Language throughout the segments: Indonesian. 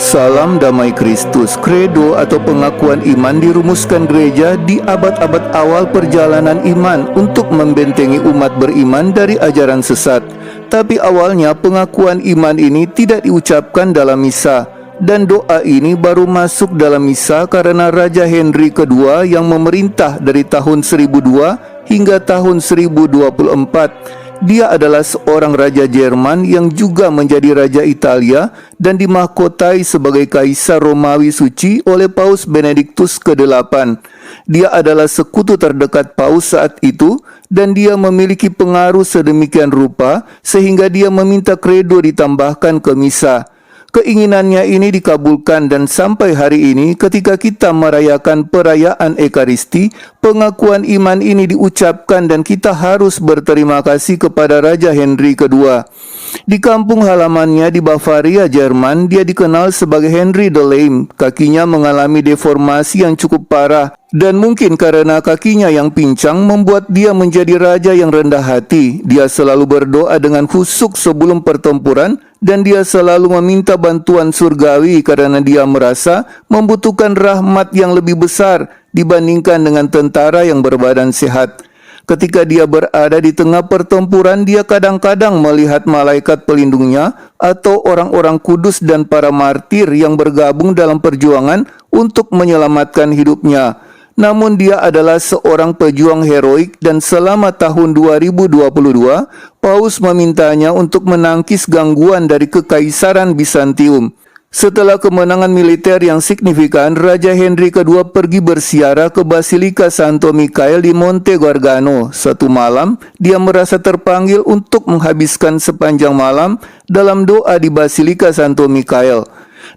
Salam damai Kristus. Kredo atau pengakuan iman dirumuskan gereja di abad-abad awal perjalanan iman untuk membentengi umat beriman dari ajaran sesat. Tapi awalnya pengakuan iman ini tidak diucapkan dalam misa, dan doa ini baru masuk dalam misa karena Raja Henry II yang memerintah dari tahun 1002 hingga tahun 1024. Dia adalah seorang raja Jerman yang juga menjadi raja Italia dan dimahkotai sebagai kaisar Romawi suci oleh Paus Benediktus ke-8. Dia adalah sekutu terdekat Paus saat itu dan dia memiliki pengaruh sedemikian rupa sehingga dia meminta kredo ditambahkan ke misa. Keinginannya ini dikabulkan dan sampai hari ini ketika kita merayakan perayaan Ekaristi, pengakuan iman ini diucapkan dan kita harus berterima kasih kepada Raja Henry II. Di kampung halamannya di Bavaria, Jerman, dia dikenal sebagai Henry the Lame. Kakinya mengalami deformasi yang cukup parah dan mungkin karena kakinya yang pincang membuat dia menjadi raja yang rendah hati. Dia selalu berdoa dengan khusyuk sebelum pertempuran dan dia selalu meminta bantuan surgawi karena dia merasa membutuhkan rahmat yang lebih besar dibandingkan dengan tentara yang berbadan sehat. Ketika dia berada di tengah pertempuran, dia kadang-kadang melihat malaikat pelindungnya atau orang-orang kudus dan para martir yang bergabung dalam perjuangan untuk menyelamatkan hidupnya. Namun dia adalah seorang pejuang heroik dan selama tahun 2022, Paus memintanya untuk menangkis gangguan dari Kekaisaran Bizantium. Setelah kemenangan militer yang signifikan, Raja Henry II pergi berziarah ke Basilika Santo Mikael di Monte Gargano. Satu malam, dia merasa terpanggil untuk menghabiskan sepanjang malam dalam doa di Basilika Santo Mikael.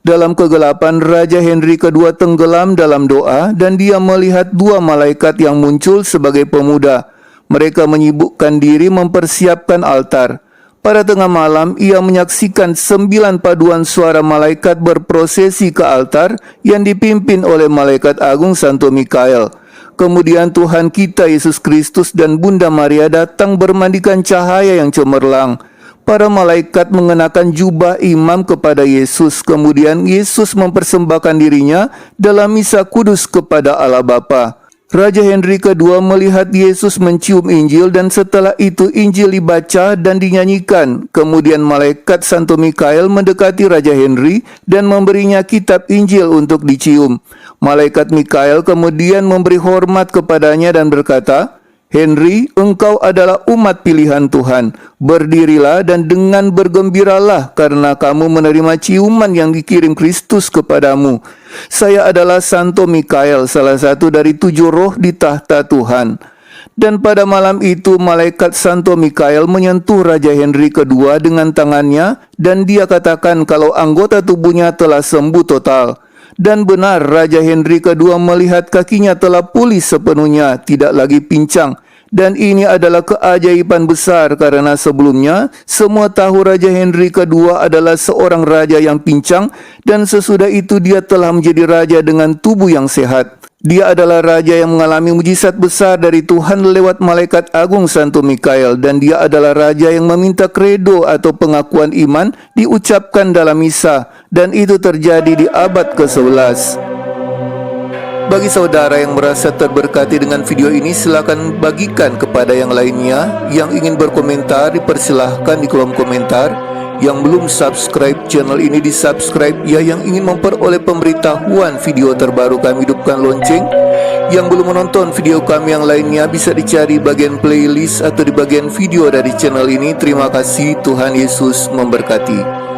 Dalam kegelapan, Raja Henry II tenggelam dalam doa dan dia melihat dua malaikat yang muncul sebagai pemuda. Mereka menyibukkan diri mempersiapkan altar. Pada tengah malam, ia menyaksikan 9 paduan suara malaikat berprosesi ke altar yang dipimpin oleh Malaikat Agung Santo Mikael. Kemudian Tuhan kita Yesus Kristus dan Bunda Maria datang bermandikan cahaya yang cemerlang. Para malaikat mengenakan jubah imam kepada Yesus. Kemudian Yesus mempersembahkan dirinya dalam misa kudus kepada Allah Bapa. Raja Henry II melihat Yesus mencium Injil dan setelah itu Injil dibaca dan dinyanyikan. Kemudian malaikat Santo Mikael mendekati Raja Henry dan memberinya kitab Injil untuk dicium. Malaikat Mikael kemudian memberi hormat kepadanya dan berkata, "Henry, engkau adalah umat pilihan Tuhan. Berdirilah dan dengan bergembiralah karena kamu menerima ciuman yang dikirim Kristus kepadamu. Saya adalah Santo Mikael, salah satu dari 7 roh di tahta Tuhan." Dan pada malam itu malaikat Santo Mikael menyentuh Raja Henry II dengan tangannya dan dia katakan kalau anggota tubuhnya telah sembuh total. Dan benar, Raja Henry II melihat kakinya telah pulih sepenuhnya, tidak lagi pincang. Dan ini adalah keajaiban besar karena sebelumnya semua tahu Raja Henry II adalah seorang raja yang pincang dan sesudah itu dia telah menjadi raja dengan tubuh yang sehat. Dia adalah raja yang mengalami mujizat besar dari Tuhan lewat Malaikat Agung Santo Mikael dan dia adalah raja yang meminta kredo atau pengakuan iman diucapkan dalam misa dan itu terjadi di abad ke-11. Bagi saudara yang merasa terberkati dengan video ini, silakan bagikan kepada yang lainnya. Yang ingin berkomentar dipersilahkan di kolom komentar. Yang belum subscribe channel ini di subscribe ya. Yang ingin memperoleh pemberitahuan video terbaru kami, hidupkan lonceng. Yang belum menonton video kami yang lainnya bisa dicari bagian playlist atau di bagian video dari channel ini. Terima kasih, Tuhan Yesus memberkati.